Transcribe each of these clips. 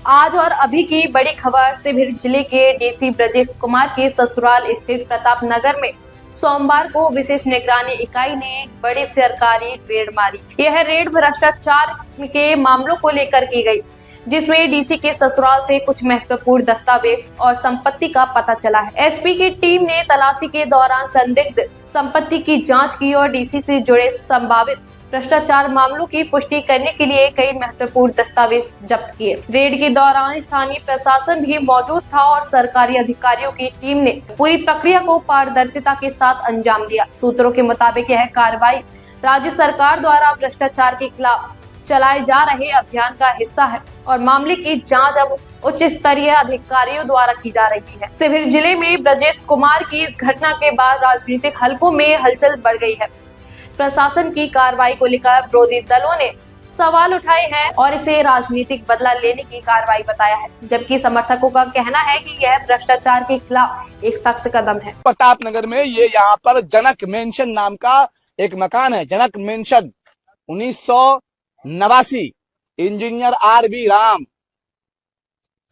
आज और अभी की बड़ी खबर शिवहर जिले के डीसी ब्रजेश कुमार के ससुराल स्थित प्रताप नगर में सोमवार को विशेष निगरानी इकाई ने एक बड़ी सरकारी रेड मारी। यह रेड भ्रष्टाचार के मामलों को लेकर की गई, जिसमें डीसी के ससुराल से कुछ महत्वपूर्ण दस्तावेज और संपत्ति का पता चला है। एसपी की टीम ने तलाशी के दौरान संदिग्ध संपत्ति की जांच की और डीसी से जुड़े संभावित भ्रष्टाचार मामलों की पुष्टि करने के लिए कई महत्वपूर्ण दस्तावेज जब्त किए। रेड के दौरान स्थानीय प्रशासन भी मौजूद था और सरकारी अधिकारियों की टीम ने पूरी प्रक्रिया को पारदर्शिता के साथ अंजाम दिया। सूत्रों के मुताबिक यह कार्रवाई राज्य सरकार द्वारा भ्रष्टाचार के खिलाफ चलाए जा रहे अभियान का हिस्सा है और मामले की जांच अब उच्च स्तरीय अधिकारियों द्वारा की जा रही है। शिवहर जिले में ब्रजेश कुमार की इस घटना के बाद राजनीतिक हलकों में हलचल बढ़ गई है। प्रशासन की कार्रवाई को लेकर विरोधी दलों ने सवाल उठाए हैं और इसे राजनीतिक बदला लेने की कार्रवाई बताया है, जबकि समर्थकों का कहना है कि यह भ्रष्टाचार के खिलाफ एक सख्त कदम है। प्रताप नगर में ये यहाँ पर जनक मेंशन नाम का एक मकान है। Janak mansion 1989। Engineer R B. Ram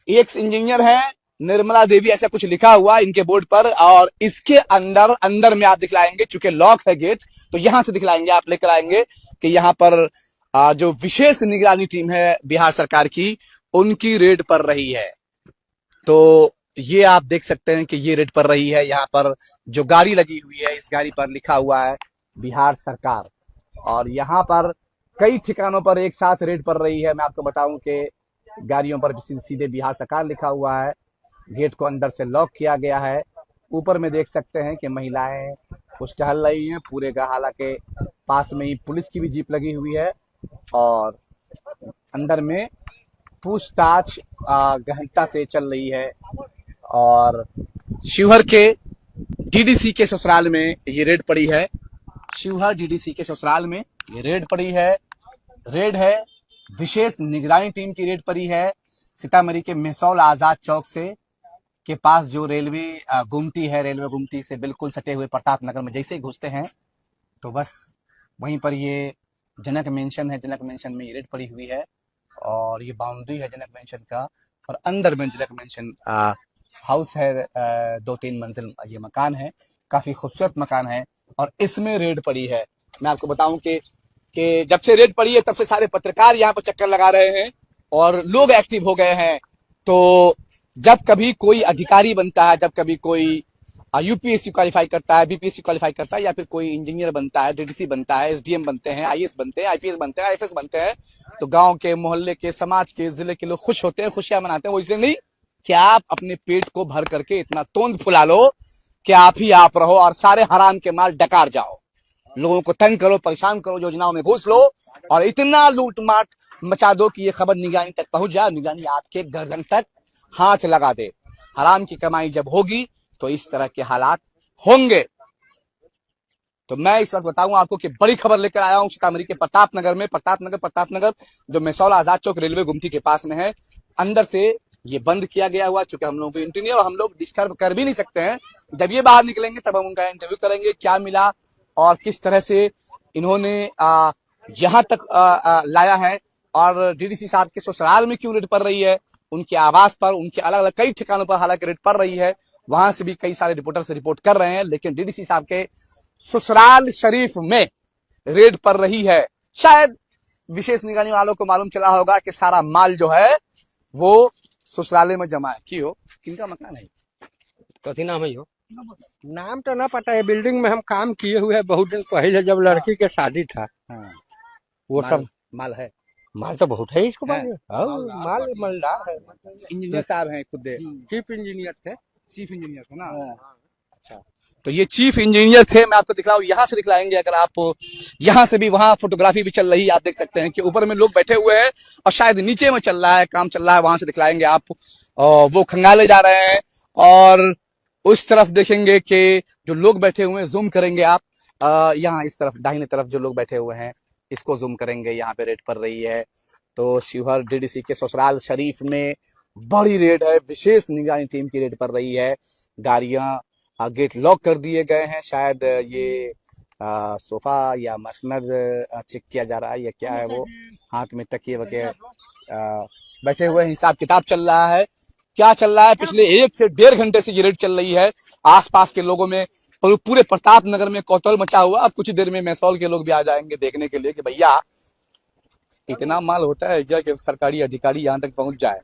ex engineer है, निर्मला देवी ऐसा कुछ लिखा हुआ इनके बोर्ड पर। और इसके अंदर में आप दिखलाएंगे, चूंकि लॉक है गेट, तो यहां से दिखलाएंगे, आप लेकर आएंगे कि यहाँ पर जो विशेष निगरानी टीम है बिहार सरकार की, उनकी रेड पर रही है। तो ये आप देख सकते हैं कि ये रेड पर रही है। यहाँ पर जो गाड़ी लगी हुई है, इस गाड़ी पर लिखा हुआ है बिहार सरकार, और यहाँ पर कई ठिकानों पर एक साथ रेड पर रही है। मैं आपको बताऊं कि गाड़ियों पर सीधे बिहार सरकार लिखा हुआ है। गेट को अंदर से लॉक किया गया है। ऊपर में देख सकते हैं कि महिलाएं कुछ टहल रही हैं पूरे का, हालांकि पास में ही पुलिस की भी जीप लगी हुई है और अंदर में पूछताछ गहनता से चल रही है। और शिवहर के डीडीसी के ससुराल में ये रेड पड़ी है। शिवहर डीडीसी के ससुराल में ये रेड पड़ी है। रेड है विशेष निगरानी टीम की रेड पड़ी है। सीतामढ़ी के मेसौल आजाद चौक से के पास जो रेलवे गुमटी है, रेलवे गुमटी से बिल्कुल सटे हुए प्रताप नगर में जैसे ही घुसते हैं तो बस वहीं पर ये जनक मेंशन है। जनक मेंशन में ये रेड पड़ी हुई है और ये बाउंड्री है जनक मेंशन का, और अंदर में जनक मेंशन हाउस है। 2-3 मंजिल ये मकान है, काफी खूबसूरत मकान है और इसमें रेड पड़ी है। मैं आपको बताऊं कि जब से रेड पड़ी है तब से सारे पत्रकार यहाँ पर चक्कर लगा रहे हैं और लोग एक्टिव हो गए हैं। तो जब कभी कोई अधिकारी बनता है, जब कभी कोई यूपीएससी क्वालिफाई करता है, बीपीएससी क्वालिफाई करता है, या फिर कोई इंजीनियर बनता है, डीडीसी बनता है, एसडीएम बनते हैं, आईएएस बनते हैं, आईपीएस बनते हैं, आईएफएस बनते हैं, तो गांव के, मोहल्ले के, समाज के, जिले के लोग खुश होते हैं, खुशियां मनाते हैं। वो इसलिए नहीं कि आप अपने पेट को भर करके इतना तोंद फुला लो कि आप ही आप रहो और सारे हराम के माल डकार जाओ, लोगों को तंग करो, परेशान करो, योजनाओं में घुस लो और इतना लूट माट मचा दो कि ये खबर निगरानी तक पहुंच जाए, निगरानी आपके गर्दन तक हाथ लगा दे। हराम की कमाई जब होगी तो इस तरह के हालात होंगे। तो मैं इस वक्त बताऊं आपको कि बड़ी खबर लेकर आया हूं सीतामढ़ी के प्रताप नगर में। प्रताप नगर जो मेसौल आजाद चौक रेलवे गुमटी के पास में है, अंदर से ये बंद किया गया हुआ, चूंकि हम लोगों को इंटरव्यू और हम लोग डिस्टर्ब कर भी नहीं सकते हैं। जब ये बाहर निकलेंगे तब हम उनका इंटरव्यू करेंगे, क्या मिला और किस तरह से इन्होंने यहाँ तक लाया है और डीडीसी साहब के ससुराल में क्यों रेड पड़ रही है, उनके आवास पर, उनके अलग अलग कई ठिकानों पर हालांकि रेड पड़ रही है। वहां से भी कई सारे रिपोर्टर्स रिपोर्ट कर रहे हैं, लेकिन डीडीसी साहब के ससुराल शरीफ में रेड पड़ रही है। शायद विशेष निगरानी वालों को मालूम चला होगा कि सारा माल जो है वो ससुराले में जमा है। क्यों, किनका मकान है? कथी नाम है? नाम तो ना पता है। बिल्डिंग में हम काम किए हुए हैं बहुत दिन पहले, जब लड़की के शादी था। हाँ। वो सब माल है। माल तो बहुत है इसको है। माल मालदार है। इंजीनियर साहब हैं खुद, चीफ इंजीनियर थे। चीफ इंजीनियर थे ना? अच्छा, तो ये चीफ इंजीनियर थे। मैं आपको दिखलाऊं, यहाँ से दिखलाएंगे, अगर आप यहाँ से भी, वहाँ फोटोग्राफी भी चल रही है, आप देख सकते हैं कि ऊपर में लोग बैठे हुए हैं और शायद नीचे में चल रहा है, काम चल रहा है। वहां से दिखलाएंगे आप। वो खंगाले जा रहे हैं और उस तरफ देखेंगे कि जो लोग बैठे हुए हैं, जूम करेंगे आप। यहाँ इस तरफ दाहिने तरफ जो लोग बैठे हुए हैं इसको जूम करेंगे, यहाँ पे रेड पड़ रही है। तो शिवहर डीडीसी के ससुराल शरीफ में बड़ी रेड है, विशेष निगरानी टीम की रेड पड़ रही है। गाड़ियां, गेट लॉक कर दिए गए हैं। शायद ये सोफा या मसनद चेक किया जा रहा है या क्या है, वो हाथ में तकिए वगैरह बैठे हुए हैं, हिसाब किताब चल रहा है। क्या चल रहा है? पिछले 1 से 1.5 घंटे से ये रेड चल रही है। आसपास के लोगों में, पूरे प्रताप नगर में कौतूहल मचा हुआ। अब कुछ ही देर में मैसौल के लोग भी आ जाएंगे देखने के लिए कि भैया इतना माल होता है क्या कि सरकारी अधिकारी यहाँ तक पहुंच जाए।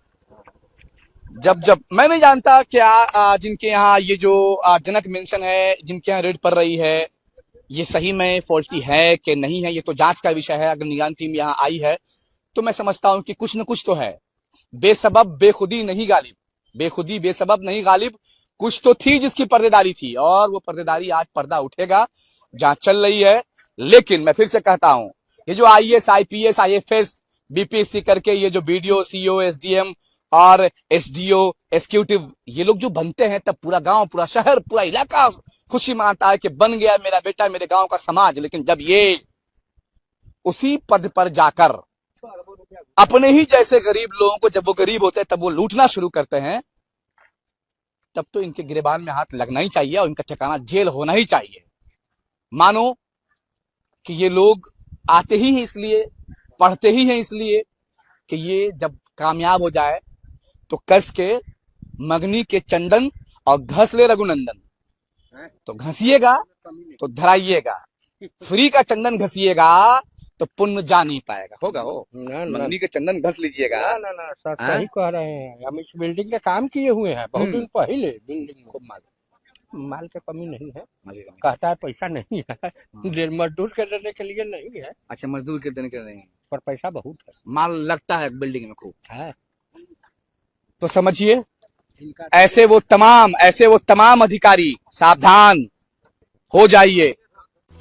जब मैं नहीं जानता क्या जिनके यहाँ ये जो जनक मेंशन है, जिनके यहाँ रेड पड़ रही है, ये सही में फॉल्टी है कि नहीं है, ये तो जांच का विषय है। अगर निगरानी टीम यहाँ आई है तो मैं समझता हूं कि कुछ न कुछ तो है। बेसबब बेखुदी नहीं गालिब, बेखुदी बेसबब नहीं गालिब, कुछ तो थी जिसकी पर्देदारी थी, और वो पर्देदारी आज पर्दा उठेगा, जांच चल रही है। लेकिन मैं फिर से कहता हूं, ये जो IAS IPS IFS BPSC करके ये जो BDO CO SDM और SDO एग्जीक्यूटिव ये लोग जो बनते हैं, तब पूरा गांव, पूरा शहर, पूरा इलाका खुशी मनाता है कि बन गया मेरा बेटा, मेरे गांव का समाज। लेकिन जब ये उसी पद पर जाकर अपने ही जैसे गरीब लोगों को, जब वो गरीब होते हैं तब वो लूटना शुरू करते हैं, तब तो इनके गिरेबान में हाथ लगना ही चाहिए और इनका ठिकाना जेल होना ही चाहिए। मानो कि ये लोग आते ही हैं इसलिए, पढ़ते ही हैं इसलिए कि ये जब कामयाब हो जाए तो कस के मगनी के चंदन और घस ले रघुनंदन। तो घसिएगा तो धराइएगा, फ्री का चंदन घसिएगा तो पुण्य जा नहीं पाएगा। होगा हो ना मगनी के चंदन घस लीजिएगा। ना सर, हाँ? सही कह रहे हैं। हम इस बिल्डिंग का काम किए हुए हैं बहुत दिन पहले। बिल्डिंग खूब माल माल की कमी नहीं है, मजे का। कहता है पैसा नहीं है, देर मजदूर के देने के लिए नहीं है, अच्छा, मजदूर के देने के नहीं, पर पैसा बहुत है। माल लगता है बिल्डिंग में खूब है तो समझिए, ऐसे वो तमाम अधिकारी सावधान हो जाइए।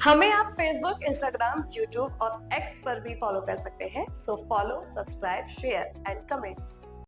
हमें आप फेसबुक, इंस्टाग्राम, यूट्यूब और एक्स पर भी फॉलो कर सकते हैं। So follow, subscribe, share and comments.